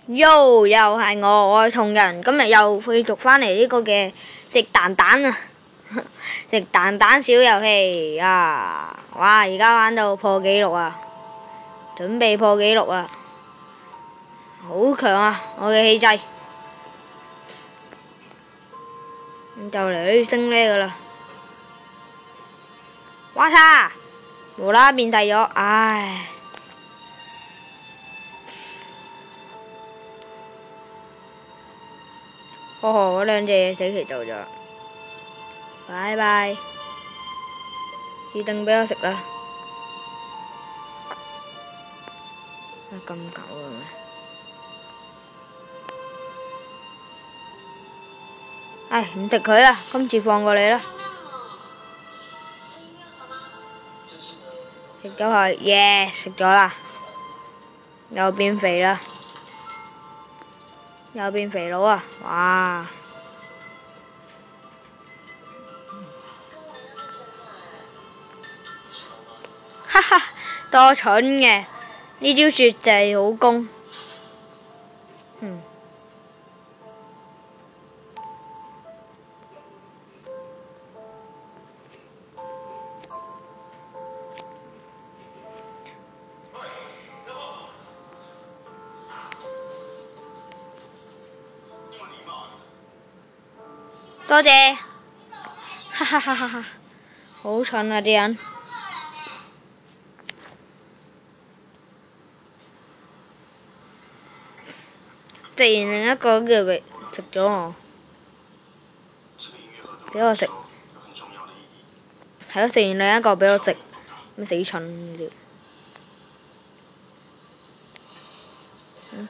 又係我愛同人，今日又繼續翻嚟呢個嘅食蛋蛋啊！食蛋蛋小遊戲啊！哇！而家玩到破紀錄啊！準備破紀錄啊！好強啊！我嘅氣勢，就嚟升呢噶啦！哇嚓！無啦啦變大咗，唉！呵呵，嗰兩隻死期到咗，拜拜！注定俾我食啦！咁狗嘅咩？唉，唔食佢啦，今次放過你啦！食咗佢，耶！食咗啦，又變肥啦！又變肥佬啊！哇！哈哈，多蠢嘅，呢招雪地好攻。多謝，哈哈哈哈哈！好蠢啊啲人，突然另一個叫佢食咗我，俾我食，係咯，食完另一個俾我食，咩死蠢嘅，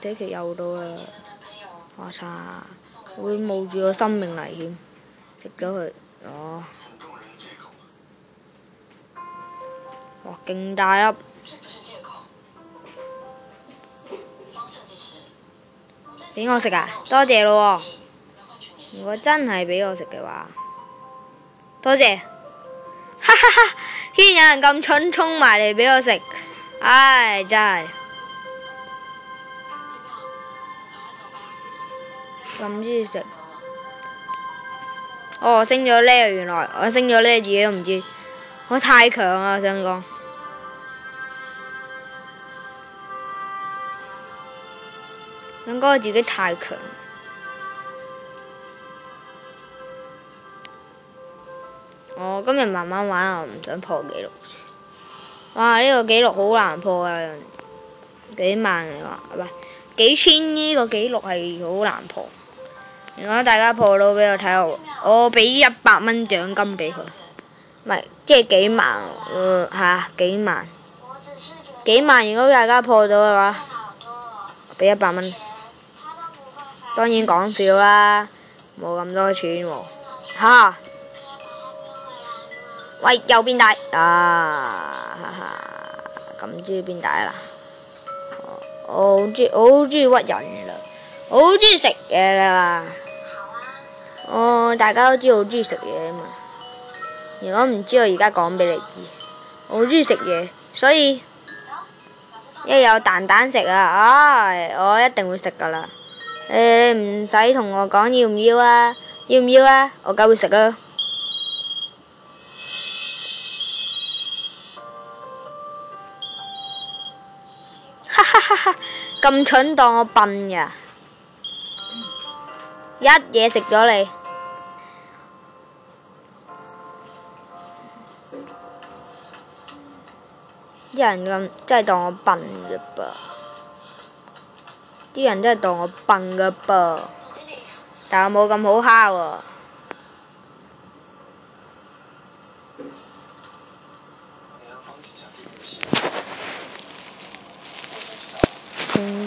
這期又到啦，哇嚓，會冒住個生命危險。食咗佢，哦！哇，勁大粒！俾我食啊！多謝咯喎！如果真係俾我食嘅話，多謝！哈哈哈！竟然有人咁蠢衝埋嚟俾我食，唉，真係咁中意食。哦，升咗呢，原來我升咗呢，自己都唔知，我太強啦！我想講，應該自己太強。我今日慢慢玩，我唔想破紀錄。哇！呢個紀錄好難破啊，幾萬嚟話，唔係幾千呢個紀錄係好難破。如果大家破到俾我睇，我俾100蚊獎金俾佢，唔係即係幾萬，幾萬，幾萬。如果大家破到嘅話，俾100蚊。當然講笑啦，冇咁多錢喎，哈！喂，又變大啊！哈哈，咁中意變大啦！我好中意屈人啦，我好中意食嘢噶啦。大家都知我好中意食嘢啊嘛。如果唔知，我而家講俾你知，我好中意食嘢，所以一有蛋蛋食啊，我一定會食噶啦。你唔使同我講要唔要啊？要唔要啊？我梗會食啦。哈哈哈哈！咁蠢當我笨呀？一嘢食咗你。啲人咁真係當我笨嘅噃，啲人真係當我笨嘅噃，但我冇咁好蝦喎。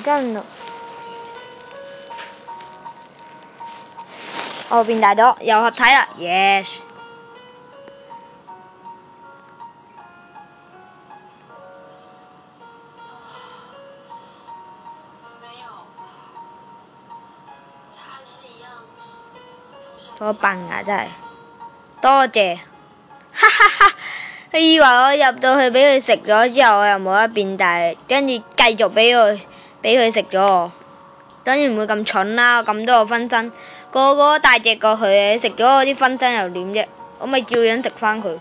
跟住，哦變大咗，又合體啦 ，yes！我笨啊真係，多謝，哈哈哈！佢以為我入到去俾佢食咗之後，我又冇得變大，跟住繼續俾佢食咗我，當然唔會咁蠢啦，咁多個分身，個個大隻過佢嘅，食咗我啲分身又點啫？我咪照樣食翻佢。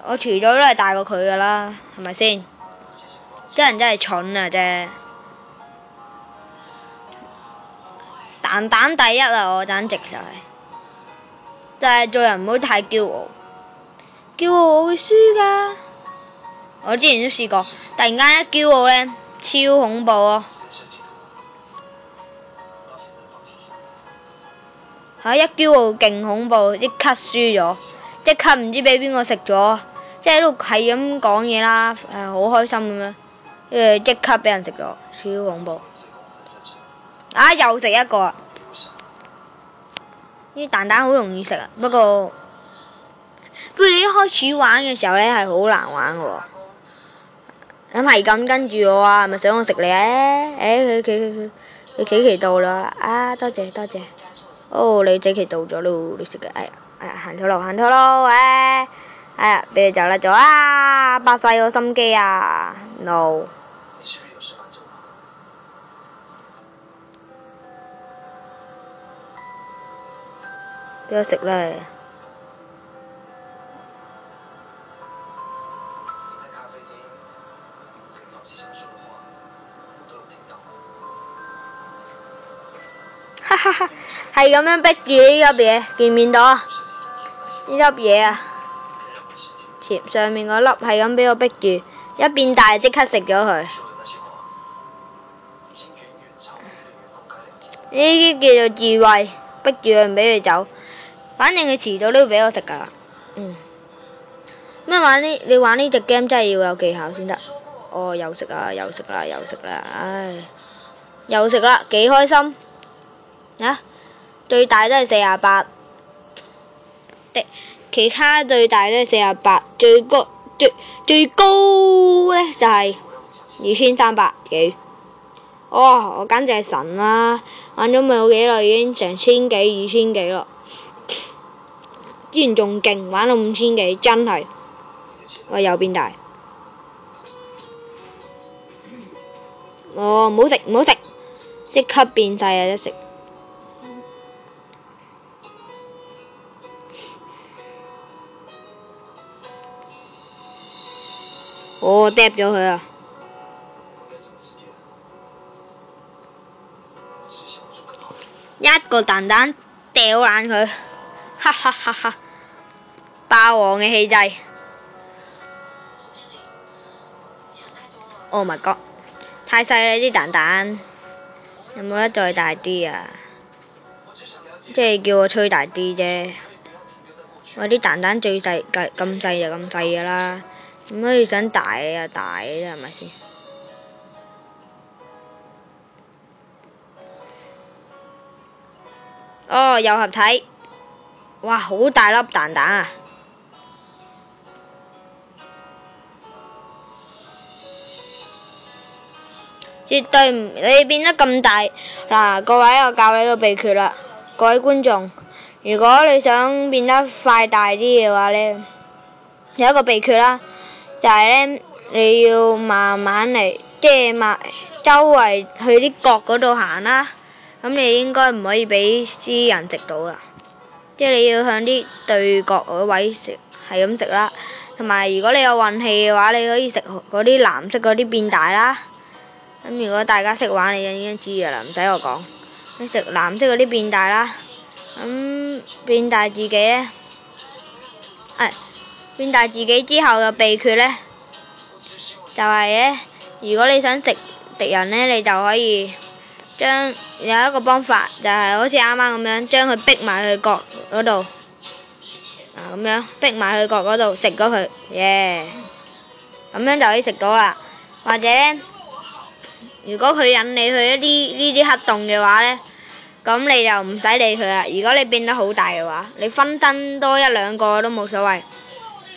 我除咗都係大過佢噶啦，係咪先？啲人真係蠢啊啫！蛋蛋第一啊！我簡直就係做人唔好太驕傲，驕傲我會輸㗎。我之前都試過，突然間一驕傲咧，超恐怖啊！一驕傲勁恐怖，即刻輸咗，即刻唔知俾邊個食咗，即係喺度係咁講嘢啦，好開心咁樣，跟住即刻俾人食咗，超恐怖！又食一個啊！啲蛋蛋好容易食啊，不過你一開始玩嘅時候咧係好難玩嘅喎。咁係咁跟住我啊，係咪想我食你啊？佢這期到啦，多謝多謝。你這期到咗咯，你食嘅，行錯路，俾佢走啦，白晒我心機啊 ，no。俾我食啦你。哈哈哈，係咁樣逼住呢粒嘢，見唔見到啊？呢粒嘢啊，上面嗰粒係咁俾我逼住，一變大即刻食咗佢。呢啲叫做智慧，逼住佢唔俾佢走。反正佢遲早都要俾我食㗎啦。你玩呢隻 game 真係要有技巧先得。又食啦，又食啦，幾開心。最大都係48，其他最大都係48，最高咧就係2300幾。我簡直係神啦！玩咗冇幾耐已經成1000幾、2000幾咯。之前仲勁，玩到5000幾，真係。又變大。唔好食，即刻變細啊！一食。嗒咗佢啊！一個蛋蛋掉爛佢，哈哈哈哈！霸王嘅氣勢。Oh my god！ 太細啦啲蛋蛋，有冇得再大啲啊？即係叫我吹大啲啫。我啲蛋蛋最細咁細就咁細㗎啦。點解要想大啊？大嘅啫，係咪先？又合體，哇！好大粒蛋蛋啊！絕對唔，你變得咁大嗱，各位我教你個秘訣啦，各位觀眾，如果你想變得快大啲嘅話咧，有一個秘訣啦。就係咧，你要慢慢嚟，即係周圍去啲角嗰度行啦。咁你應該唔可以俾啲人食到噶，即係你要向啲對角嗰位食，係咁食啦。同埋如果你有運氣嘅話，你可以食嗰啲藍色嗰啲變大啦。咁如果大家識玩，你就已經知噶啦，唔使我講。你食藍色嗰啲變大啦，咁變大自己咧，變大自己之後嘅秘訣咧，就係咧，如果你想食敵人咧，你就可以有一個方法，就係好似啱啱咁樣，將佢逼埋去角嗰度，咁樣逼埋去角嗰度食咗佢，咁樣就可以食到啦。或者咧，如果佢引你去呢啲黑洞嘅話咧，咁你就唔使理佢啦。如果你變得好大嘅話，你分身多1、2個都冇所謂。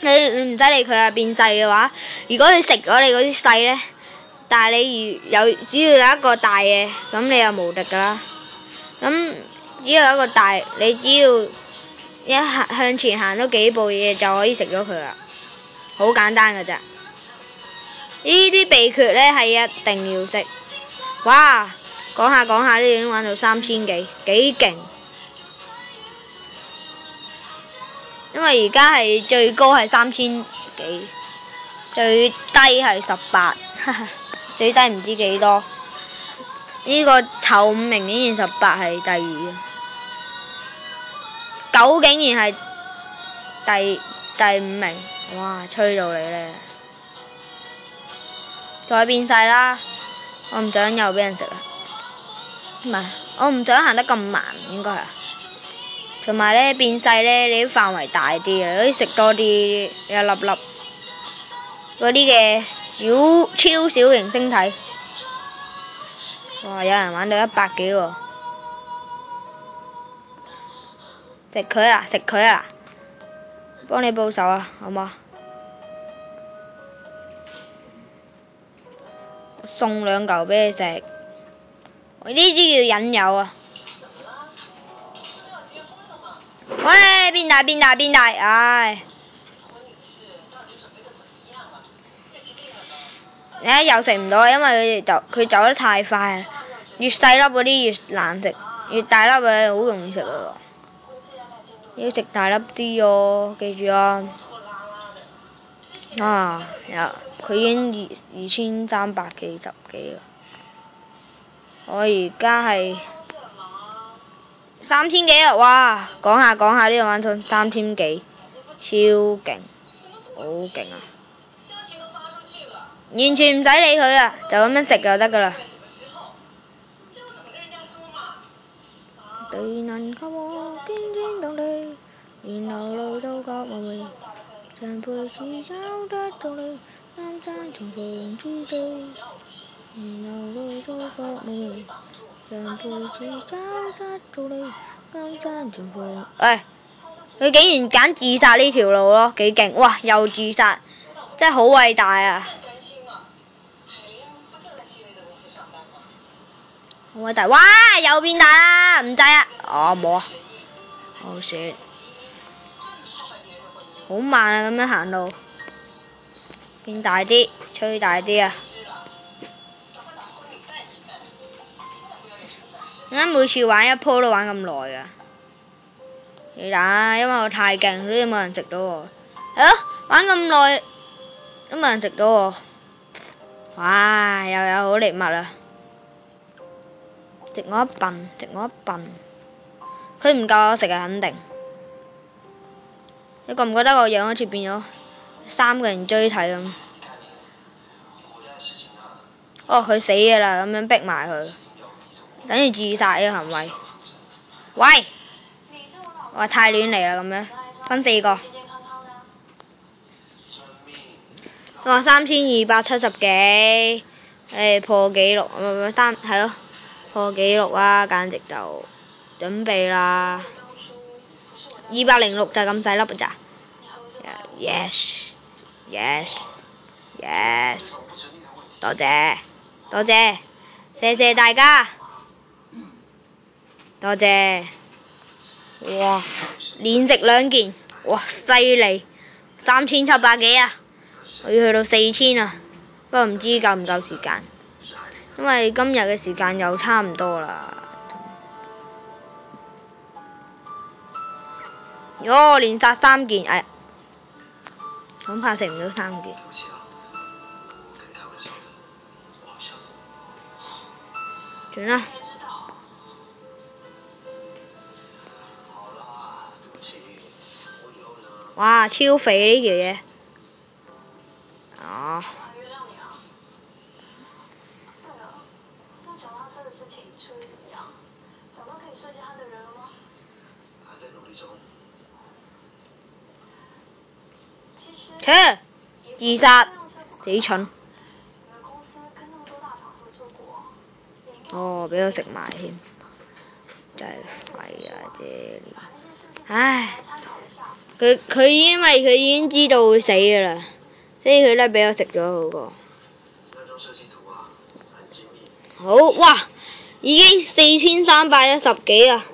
你唔使理佢啊，變細嘅話，如果佢食咗你嗰啲細咧，但係你只要有一個大嘅，咁你就無敵噶啦。咁只要有一個大，你只要向前行多幾步嘢就可以食咗佢啦，好簡單噶咋。呢啲秘訣咧係一定要識。哇！講下講下都已經玩到3000幾，幾勁！因為而家係最高係3000幾，最低係18，最低唔知幾多。呢個頭5名竟然18係第2，9竟然係第5名，哇！吹到你咧！再變細啦，我唔想又俾人食啦。唔係，我唔想行得咁慢，應該係。同埋咧變細咧，你啲範圍大啲啊，可以食多啲一粒粒嗰啲嘅超小型星體。哇！有人玩到100幾喎，食佢啊！食佢啊！幫你報仇啊，好冇？我送2嚿俾你食，我呢啲叫引誘啊！喂，變大變大變大，唉！又食唔到，因為佢走得太快，越細粒嗰啲越難食，越大粒嘅好容易食啊！要食大粒啲哦，記住啊！佢已經2300幾啦，我而家係3000幾啊！哇，講下講下呢個玩到3000幾，超勁，好勁啊！完全唔使理佢啊，就咁樣食就得噶啦。地能給我堅堅動力，然後來到各無味，像輩子找得到你，啱爭重逢之地，然後來到各無味，像輩子找得到你，啱爭重逢。喂，佢竟然揀自殺呢條路咯，幾勁！哇，又自殺，真係好偉大啊！好偉大！哇，又變大啦，唔制啊！哦，冇啊，好蝕，好慢啊，咁樣行路，變大啲，吹大啲啊！點解每次玩一鋪都玩咁耐㗎？你打，因為我太勁，所以冇人食到我。係咯，玩咁耐都冇人食到我。哇，又有好禮物啦！食我一笨，食我一笨，佢唔夠我食啊，肯定。你覺唔覺得我樣好似變咗3個人追睇咁？哦，佢死㗎啦，咁樣逼埋佢，等於自殺嘅行為。喂，我太亂嚟啦，咁樣分4個。哇，3270幾，破紀錄，係咯。破紀錄啊！簡直就準備啦，206就係咁細粒㗎咋 ？Yes，多謝，謝謝大家，多謝。哇！連食2件，哇！犀利，3700幾啊！我要去到4000啊，不過唔知夠唔夠時間。因為今日嘅時間又差唔多啦。喲，連殺3件，哎，恐怕食唔到3件。算啦。哇，超肥呢條嘢。啊！切！自殺，死蠢！哦，俾我食埋添，真係廢啊！啫，唉，佢因為佢已經知道會死㗎啦，所以佢咧俾我食咗好過。好，哇！已經4310幾啦，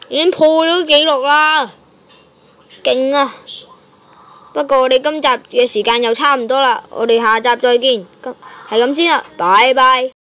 已經破咗紀錄啦，勁啊！不過我哋今集嘅時間又差唔多啦，我哋下集再見，係咁先啦，拜拜。